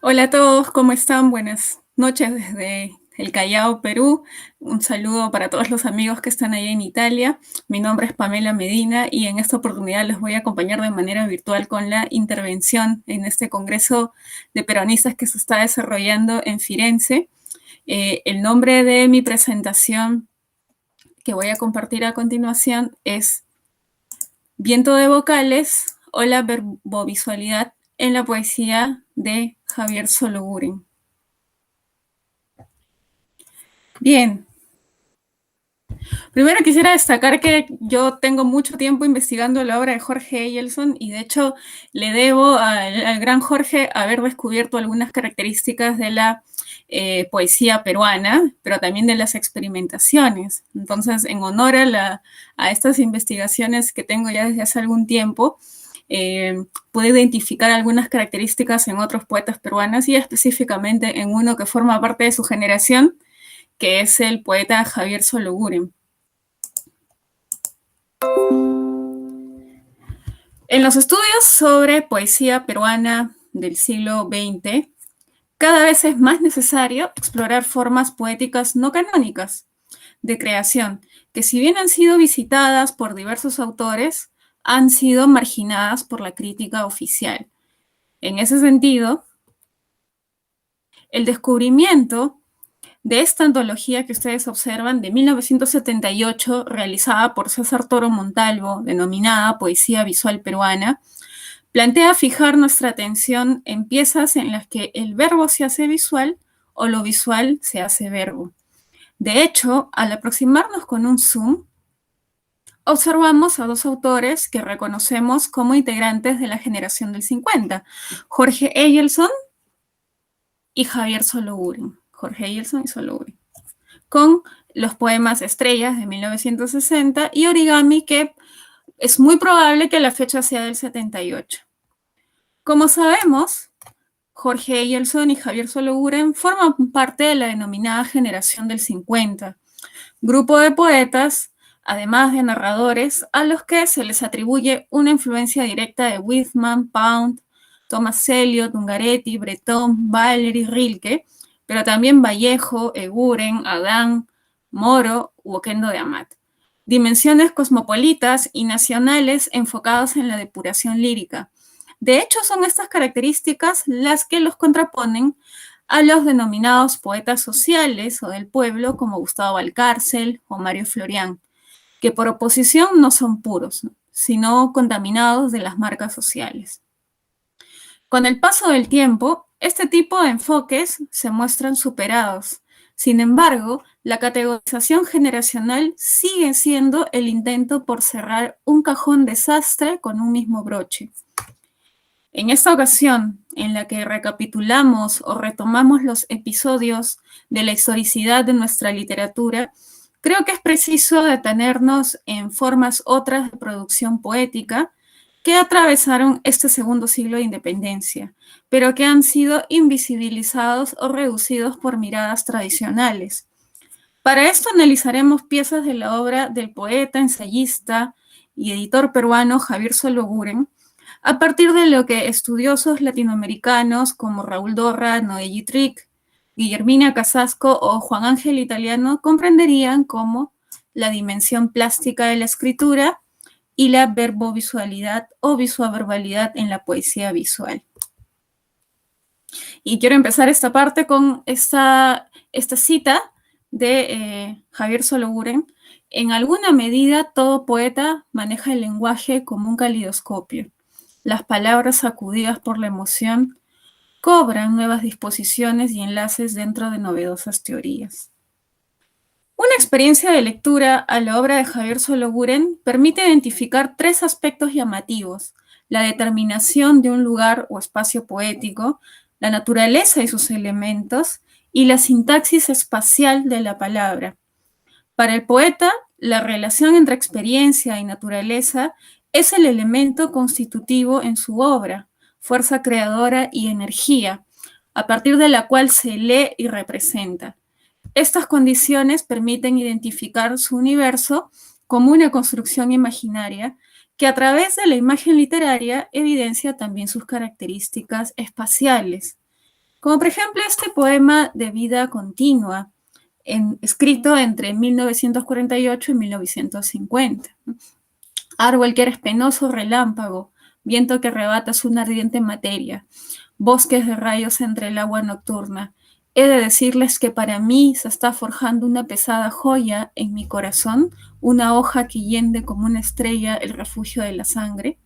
Hola a todos, ¿cómo están? Buenas noches desde el Callao, Perú. Un saludo para todos los amigos que están ahí en Italia. Mi nombre es Pamela Medina y en esta oportunidad les voy a acompañar de manera virtual con la intervención en este Congreso de Peronistas que se está desarrollando en Firenze. El nombre de mi presentación que voy a compartir a continuación es Viento de vocales o la verbovisualidad en la poesía de Javier Sologuren. Bien, primero quisiera destacar que yo tengo mucho tiempo investigando la obra de Jorge Eyelson y de hecho le debo al gran Jorge haber descubierto algunas características de la poesía peruana, pero también de las experimentaciones. Entonces, en honor a estas investigaciones que tengo ya desde hace algún tiempo, pude identificar algunas características en otros poetas peruanos y específicamente en uno que forma parte de su generación, que es el poeta Javier Sologuren. En los estudios sobre poesía peruana del siglo XX, cada vez es más necesario explorar formas poéticas no canónicas de creación, que si bien han sido visitadas por diversos autores, han sido marginadas por la crítica oficial. En ese sentido, el descubrimiento de esta antología que ustedes observan de 1978, realizada por César Toro Montalvo, denominada Poesía Visual Peruana, plantea fijar nuestra atención en piezas en las que el verbo se hace visual o lo visual se hace verbo. De hecho, al aproximarnos con un zoom, observamos a dos autores que reconocemos como integrantes de la generación del 50, Jorge Eyelson y Javier Sologuren. Jorge Eyelson y Sologuren. Con los poemas Estrellas de 1960 y Origami, que es muy probable que la fecha sea del 78. Como sabemos, Jorge Eyelson y Javier Sologuren forman parte de la denominada generación del 50, grupo de poetas, además de narradores, a los que se les atribuye una influencia directa de Whitman, Pound, Thomas Eliot, Ungaretti, Breton, Valery, Rilke, pero también Vallejo, Eguren, Adán, Moro u Oquendo de Amat. Dimensiones cosmopolitas y nacionales enfocados en la depuración lírica. De hecho, son estas características las que los contraponen a los denominados poetas sociales o del pueblo como Gustavo Valcárcel o Mario Florián, que por oposición no son puros, sino contaminados de las marcas sociales. Con el paso del tiempo, este tipo de enfoques se muestran superados. Sin embargo, la categorización generacional sigue siendo el intento por cerrar un cajón desastre con un mismo broche. En esta ocasión, en la que recapitulamos o retomamos los episodios de la historicidad de nuestra literatura, creo que es preciso detenernos en formas otras de producción poética que atravesaron este segundo siglo de independencia, pero que han sido invisibilizados o reducidos por miradas tradicionales. Para esto analizaremos piezas de la obra del poeta, ensayista y editor peruano Javier Sologuren, a partir de lo que estudiosos latinoamericanos como Raúl Dorra, Noé Yitrick, Guillermina Casasco o Juan Ángel Italiano comprenderían como la dimensión plástica de la escritura y la verbovisualidad o visuaverbalidad en la poesía visual. Y quiero empezar esta parte con esta cita de Javier Sologuren. En alguna medida, todo poeta maneja el lenguaje como un calidoscopio. Las palabras sacudidas por la emoción cobran nuevas disposiciones y enlaces dentro de novedosas teorías. Una experiencia de lectura a la obra de Javier Sologuren permite identificar tres aspectos llamativos: la determinación de un lugar o espacio poético, la naturaleza y sus elementos, y la sintaxis espacial de la palabra. Para el poeta, la relación entre experiencia y naturaleza es el elemento constitutivo en su obra, fuerza creadora y energía, a partir de la cual se lee y representa. Estas condiciones permiten identificar su universo como una construcción imaginaria que a través de la imagen literaria evidencia también sus características espaciales. como por ejemplo este poema de vida continua, escrito entre 1948 y 1950. Árbol que eres penoso relámpago, viento que arrebatas una ardiente materia, bosques de rayos entre el agua nocturna. He de decirles que para mí se está forjando una pesada joya en mi corazón, una hoja que hiende como una estrella el refugio de la sangre.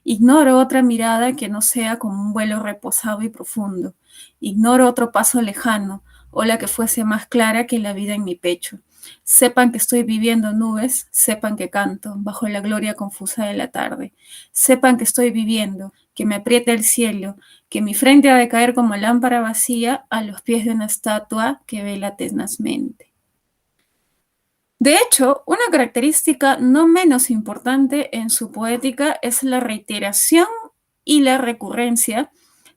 Ignoro otra mirada que no sea como un vuelo reposado y profundo. Ignoro otro paso lejano, o la que fuese más clara que la vida en mi pecho. Sepan que estoy viviendo nubes, sepan que canto bajo la gloria confusa de la tarde. Sepan que estoy viviendo, que me aprieta el cielo, que mi frente ha de caer como lámpara vacía a los pies de una estatua que vela tenazmente. De hecho, una característica no menos importante en su poética es la reiteración y la recurrencia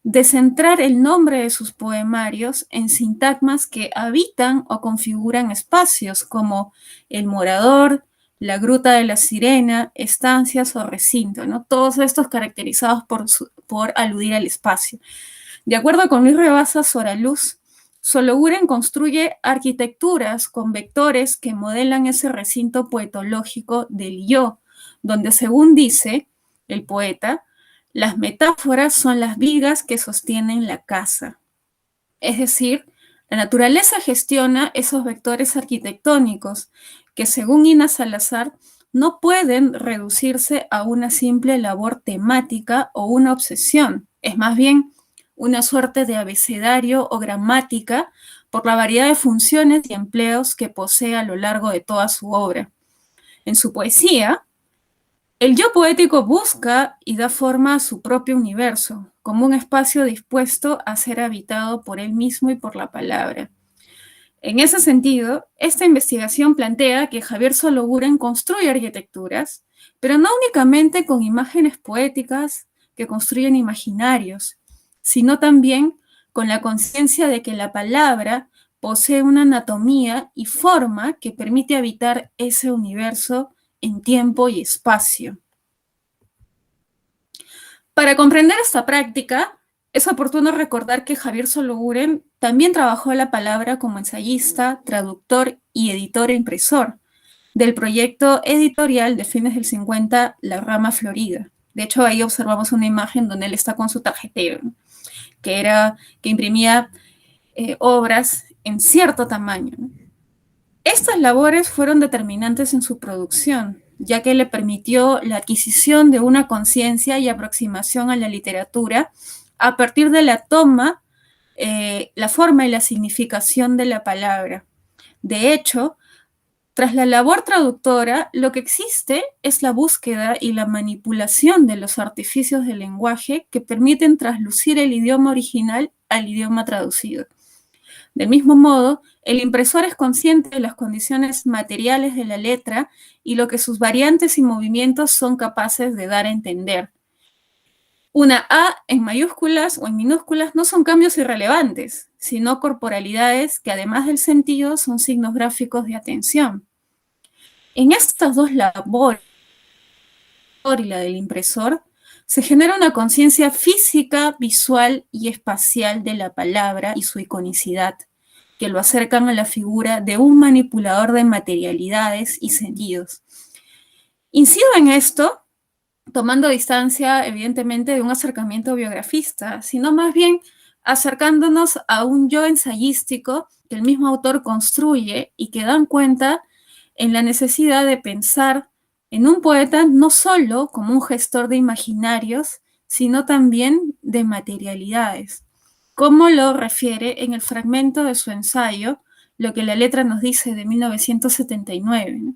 de centrar el nombre de sus poemarios en sintagmas que habitan o configuran espacios como el morador, la gruta de la sirena, estancias o recinto, ¿no? Todos estos caracterizados por aludir al espacio. De acuerdo con Luis Rabasa Soraluz, Sologuren construye arquitecturas con vectores que modelan ese recinto poetológico del yo, donde, según dice el poeta, las metáforas son las vigas que sostienen la casa. Es decir, la naturaleza gestiona esos vectores arquitectónicos que, según Ina Salazar, no pueden reducirse a una simple labor temática o una obsesión. Es más bien una suerte de abecedario o gramática por la variedad de funciones y empleos que posee a lo largo de toda su obra. En su poesía, el yo poético busca y da forma a su propio universo, como un espacio dispuesto a ser habitado por él mismo y por la palabra. En ese sentido, esta investigación plantea que Javier Sologuren construye arquitecturas, pero no únicamente con imágenes poéticas que construyen imaginarios, sino también con la conciencia de que la palabra posee una anatomía y forma que permite habitar ese universo en tiempo y espacio. Para comprender esta práctica, es oportuno recordar que Javier Sologuren también trabajó la palabra como ensayista, traductor y editor e impresor del proyecto editorial de fines del 50, La Rama Florida. De hecho, ahí observamos una imagen donde él está con su tarjetero, que imprimía obras en cierto tamaño. Estas labores fueron determinantes en su producción, ya que le permitió la adquisición de una conciencia y aproximación a la literatura a partir de la toma, la forma y la significación de la palabra. De hecho, tras la labor traductora, lo que existe es la búsqueda y la manipulación de los artificios del lenguaje que permiten traslucir el idioma original al idioma traducido. Del mismo modo, el impresor es consciente de las condiciones materiales de la letra y lo que sus variantes y movimientos son capaces de dar a entender. Una A en mayúsculas o en minúsculas no son cambios irrelevantes, sino corporalidades que, además del sentido, son signos gráficos de atención. En estas dos labores, y la del impresor, se genera una conciencia física, visual y espacial de la palabra y su iconicidad, que lo acercan a la figura de un manipulador de materialidades y sentidos. Incido en esto, tomando distancia, evidentemente, de un acercamiento biografista, sino más bien acercándonos a un yo ensayístico que el mismo autor construye y que dan cuenta en la necesidad de pensar en un poeta no solo como un gestor de imaginarios, sino también de materialidades, como lo refiere en el fragmento de su ensayo, Lo que la letra nos dice, de 1979.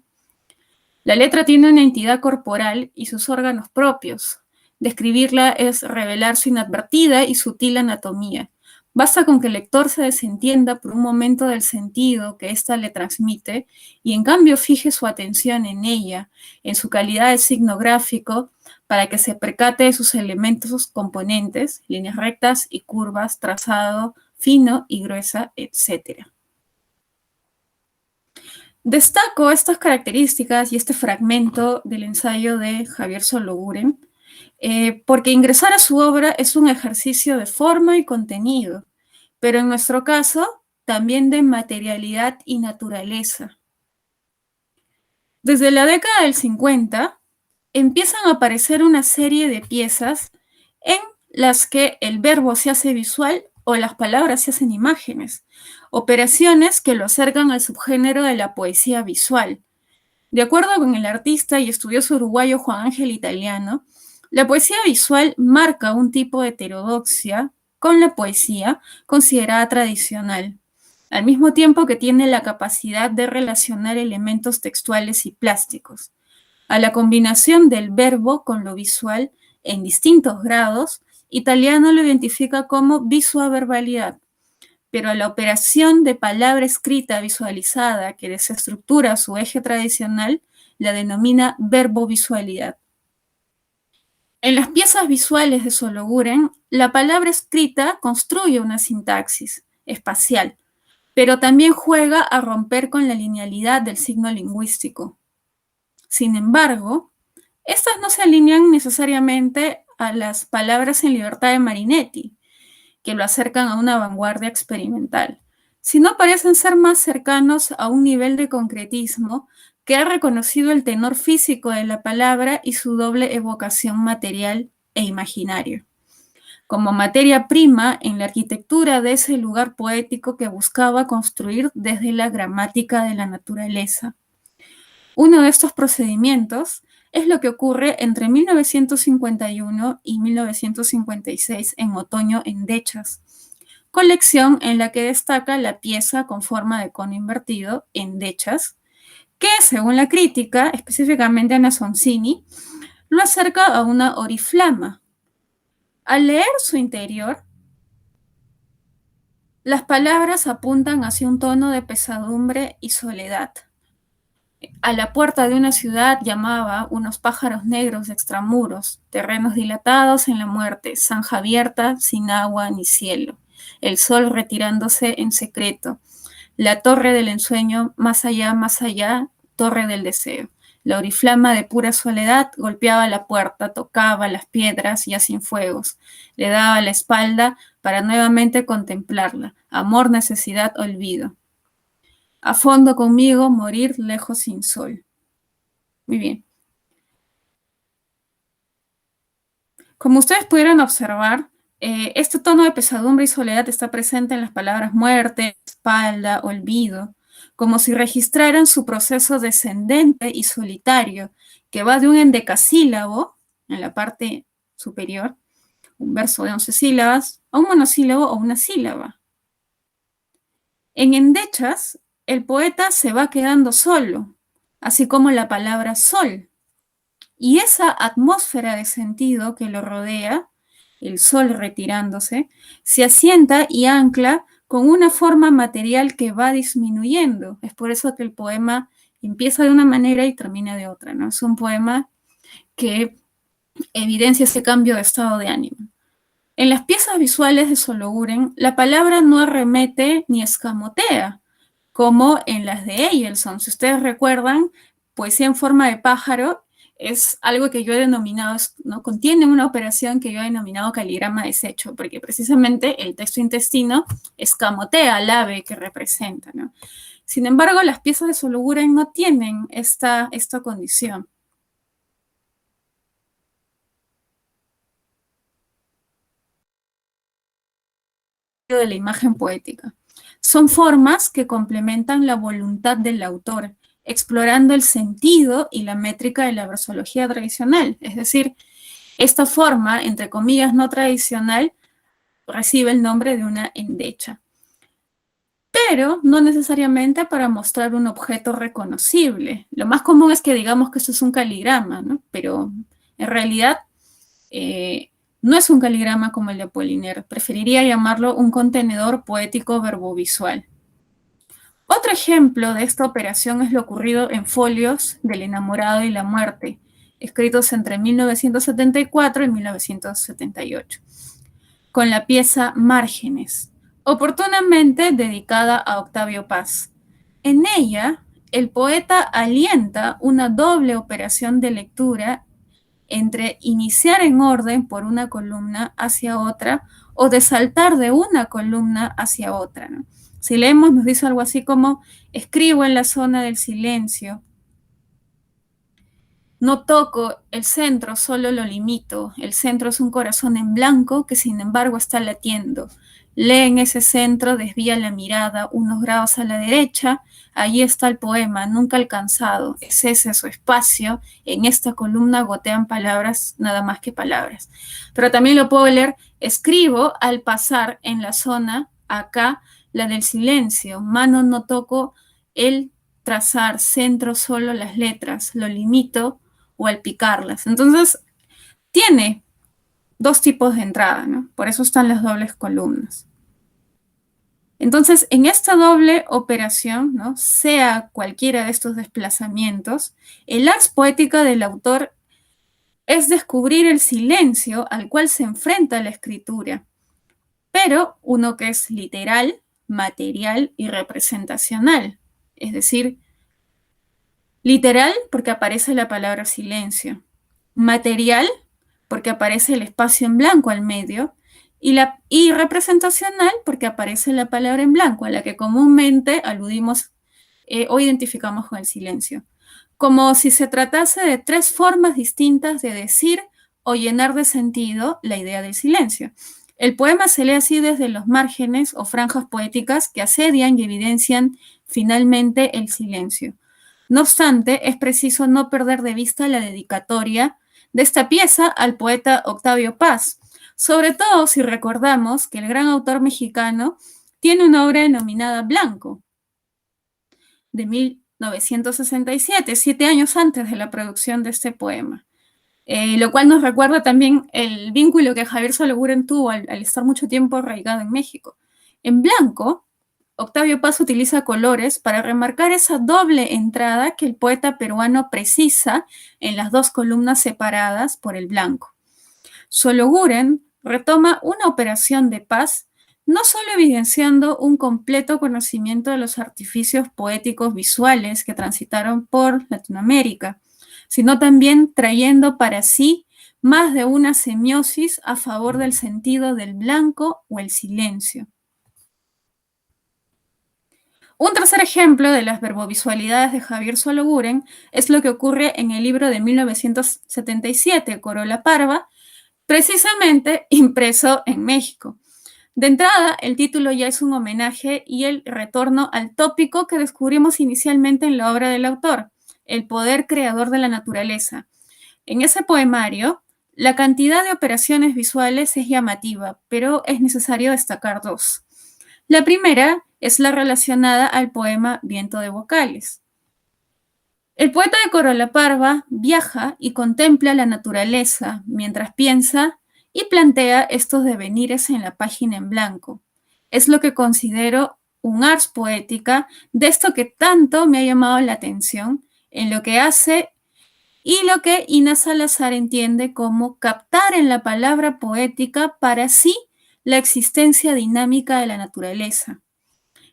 La letra tiene una entidad corporal y sus órganos propios. Describirla es revelar su inadvertida y sutil anatomía. Basta con que el lector se desentienda por un momento del sentido que ésta le transmite y en cambio fije su atención en ella, en su calidad de signo gráfico, para que se percate de sus elementos componentes, líneas rectas y curvas, trazado fino y gruesa, etc. Destaco estas características y este fragmento del ensayo de Javier Sologuren porque ingresar a su obra es un ejercicio de forma y contenido. pero en nuestro caso también de materialidad y naturaleza. Desde la década del 50 empiezan a aparecer una serie de piezas en las que el verbo se hace visual o las palabras se hacen imágenes, operaciones que lo acercan al subgénero de la poesía visual. De acuerdo con el artista y estudioso uruguayo Juan Ángel Italiano, la poesía visual marca un tipo de heterodoxia con la poesía considerada tradicional, al mismo tiempo que tiene la capacidad de relacionar elementos textuales y plásticos. A la combinación del verbo con lo visual en distintos grados, Italiano lo identifica como visuaverbalidad, pero a la operación de palabra escrita visualizada que desestructura su eje tradicional la denomina verbovisualidad. En las piezas visuales de Sologuren, la palabra escrita construye una sintaxis espacial, pero también juega a romper con la linealidad del signo lingüístico. Sin embargo, estas no se alinean necesariamente a las palabras en libertad de Marinetti, que lo acercan a una vanguardia experimental, sino parecen ser más cercanos a un nivel de concretismo que ha reconocido el tenor físico de la palabra y su doble evocación material e imaginario, como materia prima en la arquitectura de ese lugar poético que buscaba construir desde la gramática de la naturaleza. Uno de estos procedimientos es lo que ocurre entre 1951 y 1956 en Otoño en Dechas, colección en la que destaca la pieza con forma de cono invertido, Endechas, que según la crítica, específicamente Ana Sonsini, lo acerca a una oriflama. Al leer su interior, las palabras apuntan hacia un tono de pesadumbre y soledad. A la puerta de una ciudad llamaba unos pájaros negros de extramuros, terrenos dilatados en la muerte, zanja abierta, sin agua ni cielo, el sol retirándose en secreto, la torre del ensueño, más allá, torre del deseo. La oriflama de pura soledad golpeaba la puerta, tocaba las piedras ya sin fuegos, le daba la espalda para nuevamente contemplarla, amor, necesidad, olvido. A fondo conmigo, morir lejos sin sol. Muy bien. Como ustedes pudieron observar, este tono de pesadumbre y soledad está presente en las palabras muerte, espalda, olvido, como si registraran su proceso descendente y solitario, que va de un endecasílabo, en la parte superior, un verso de 11 sílabas, a un monosílabo o una sílaba. En endechas, el poeta se va quedando solo, así como la palabra sol. Y esa atmósfera de sentido que lo rodea, el sol retirándose, se asienta y ancla con una forma material que va disminuyendo. Es por eso que el poema empieza de una manera y termina de otra, ¿no? Es un poema que evidencia ese cambio de estado de ánimo. En las piezas visuales de Sologuren, la palabra no arremete ni escamotea, como en las de Eyelson. Si ustedes recuerdan, poesía en forma de pájaro es algo que yo he denominado, ¿no? Contiene una operación que yo he denominado caligrama deshecho, porque precisamente el texto intestino escamotea al ave que representa, ¿no? Sin embargo, las piezas de Sologuren no tienen esta condición. De la imagen poética. Son formas que complementan la voluntad del autor, explorando el sentido y la métrica de la versología tradicional. Es decir, esta forma, entre comillas, no tradicional, recibe el nombre de una endecha. Pero no necesariamente para mostrar un objeto reconocible. Lo más común es que digamos que esto es un caligrama, ¿no? Pero en realidad no es un caligrama como el de Apollinaire. Preferiría llamarlo un contenedor poético verbovisual. Otro ejemplo de esta operación es lo ocurrido en Folios del enamorado y la muerte, escritos entre 1974 y 1978, con la pieza Márgenes, oportunamente dedicada a Octavio Paz. En ella, el poeta alienta una doble operación de lectura entre iniciar en orden por una columna hacia otra o de saltar de una columna hacia otra, ¿no? Si leemos, nos dice algo así como, escribo en la zona del silencio, no toco el centro, solo lo limito. El centro es un corazón en blanco que sin embargo está latiendo. Lee en ese centro, desvía la mirada unos grados a la derecha. Allí está el poema, nunca alcanzado. Es ese su espacio. En esta columna gotean palabras, nada más que palabras. Pero también lo puedo leer, escribo al pasar en la zona, acá, la del silencio. Mano no toco el trazar, centro solo las letras. Lo limito o al picarlas. Entonces, tiene dos tipos de entrada, ¿no? Por eso están las dobles columnas. Entonces, en esta doble operación, ¿no? Sea cualquiera de estos desplazamientos, el ars poética del autor es descubrir el silencio al cual se enfrenta la escritura, pero uno que es literal, material y representacional. Es decir, literal porque aparece la palabra silencio, material porque aparece el espacio en blanco al medio, y representacional porque aparece la palabra en blanco, a la que comúnmente aludimos o identificamos con el silencio. Como si se tratase de tres formas distintas de decir o llenar de sentido la idea del silencio. El poema se lee así desde los márgenes o franjas poéticas que asedian y evidencian finalmente el silencio. No obstante, es preciso no perder de vista la dedicatoria de esta pieza al poeta Octavio Paz, sobre todo si recordamos que el gran autor mexicano tiene una obra denominada Blanco, de 1967, 7 años antes de la producción de este poema. Lo cual nos recuerda también el vínculo que Javier Sologuren tuvo al estar mucho tiempo arraigado en México. En Blanco, Octavio Paz utiliza colores para remarcar esa doble entrada que el poeta peruano precisa en las dos columnas separadas por el blanco. Sologuren retoma una operación de Paz, no solo evidenciando un completo conocimiento de los artificios poéticos visuales que transitaron por Latinoamérica, sino también trayendo para sí más de una semiosis a favor del sentido del blanco o el silencio. Un tercer ejemplo de las verbovisualidades de Javier Sologuren es lo que ocurre en el libro de 1977, Corola Parva, precisamente impreso en México. De entrada, el título ya es un homenaje y el retorno al tópico que descubrimos inicialmente en la obra del autor, el poder creador de la naturaleza. En ese poemario, la cantidad de operaciones visuales es llamativa, pero es necesario destacar dos. La primera es la relacionada al poema Viento de Vocales. El poeta de Corola Parva viaja y contempla la naturaleza mientras piensa y plantea estos devenires en la página en blanco. Es lo que considero un ars poética de esto que tanto me ha llamado la atención en lo que hace y lo que Ina Salazar entiende como captar en la palabra poética para sí la existencia dinámica de la naturaleza.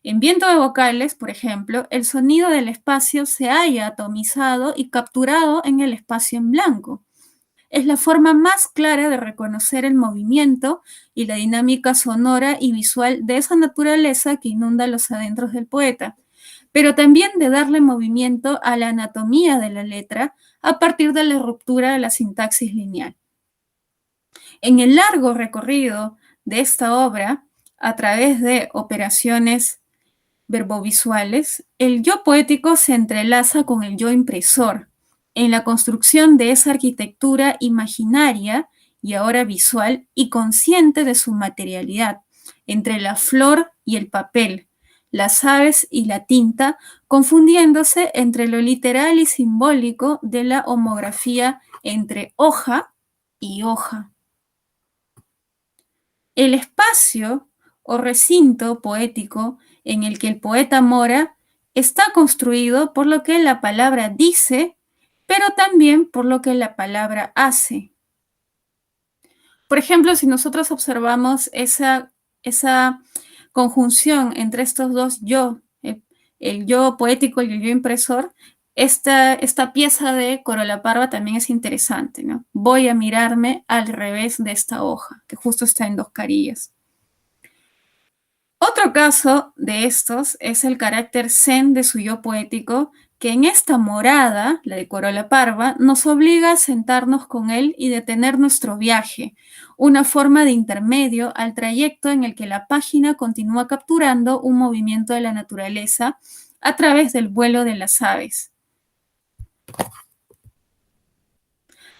En Viento de Vocales, por ejemplo, el sonido del espacio se halla atomizado y capturado en el espacio en blanco. Es la forma más clara de reconocer el movimiento y la dinámica sonora y visual de esa naturaleza que inunda los adentros del poeta, pero también de darle movimiento a la anatomía de la letra a partir de la ruptura de la sintaxis lineal. En el largo recorrido de esta obra, a través de operaciones verbovisuales, el yo poético se entrelaza con el yo impresor en la construcción de esa arquitectura imaginaria y ahora visual y consciente de su materialidad, entre la flor y el papel, las aves y la tinta, confundiéndose entre lo literal y simbólico de la homografía entre hoja y hoja. El espacio o recinto poético en el que el poeta mora está construido por lo que la palabra dice, pero también por lo que la palabra hace. Por ejemplo, si nosotros observamos esa conjunción entre estos dos yo, el yo poético y el yo impresor, Esta pieza de Corola Parva también es interesante, ¿no? Voy a mirarme al revés de esta hoja, que justo está en dos carillas. Otro caso de estos es el carácter zen de su yo poético, que en esta morada, la de Corola Parva, nos obliga a sentarnos con él y detener nuestro viaje, una forma de intermedio al trayecto en el que la página continúa capturando un movimiento de la naturaleza a través del vuelo de las aves.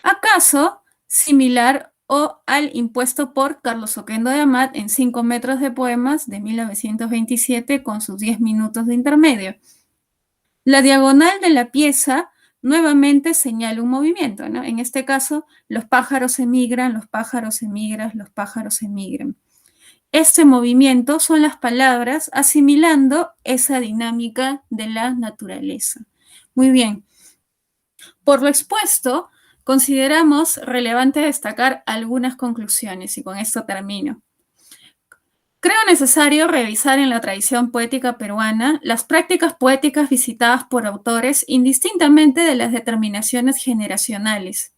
¿Acaso similar o al impuesto por Carlos Oquendo de Amat en 5 metros de poemas de 1927 con sus 10 minutos de intermedio? La diagonal de la pieza nuevamente señala un movimiento, ¿no? En este caso, los pájaros emigran, los pájaros emigran, los pájaros emigran. Este movimiento son las palabras asimilando esa dinámica de la naturaleza. Muy bien. Por lo expuesto, consideramos relevante destacar algunas conclusiones y con esto termino. Creo necesario revisar en la tradición poética peruana las prácticas poéticas visitadas por autores indistintamente de las determinaciones generacionales,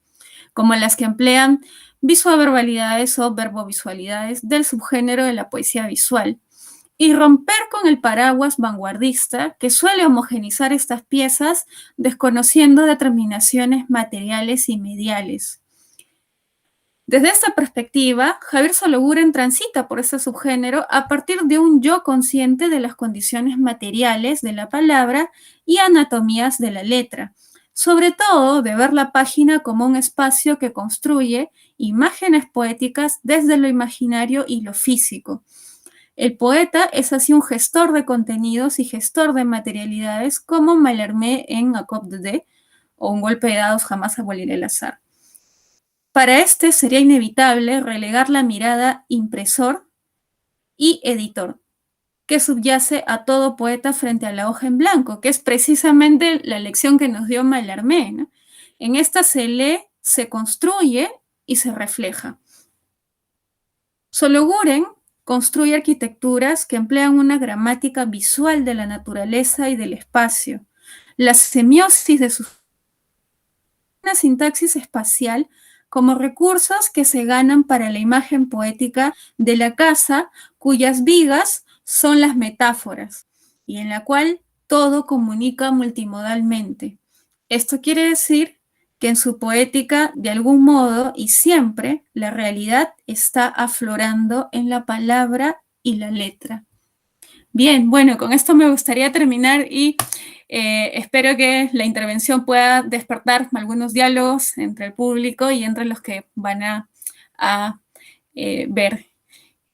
como las que emplean visualverbalidades o verbovisualidades del subgénero de la poesía visual, y romper con el paraguas vanguardista que suele homogenizar estas piezas desconociendo determinaciones materiales y mediales. Desde esta perspectiva, Javier Sologuren transita por ese subgénero a partir de un yo consciente de las condiciones materiales de la palabra y anatomías de la letra, sobre todo de ver la página como un espacio que construye imágenes poéticas desde lo imaginario y lo físico. El poeta es así un gestor de contenidos y gestor de materialidades como Mallarmé en A Cop de Dé o Un golpe de dados jamás abolirá el azar. Para este sería inevitable relegar la mirada impresor y editor, que subyace a todo poeta frente a la hoja en blanco, que es precisamente la lección que nos dio Mallarmé, ¿no? En esta se lee, se construye y se refleja. Sologuren construye arquitecturas que emplean una gramática visual de la naturaleza y del espacio. La semiosis de una sintaxis espacial como recursos que se ganan para la imagen poética de la casa cuyas vigas son las metáforas y en la cual todo comunica multimodalmente. Esto quiere decir que en su poética, de algún modo y siempre, la realidad está aflorando en la palabra y la letra. Bien, bueno, con esto me gustaría terminar y espero que la intervención pueda despertar algunos diálogos entre el público y entre los que van a ver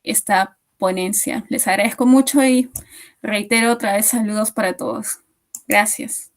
esta ponencia. Les agradezco mucho y reitero otra vez saludos para todos. Gracias.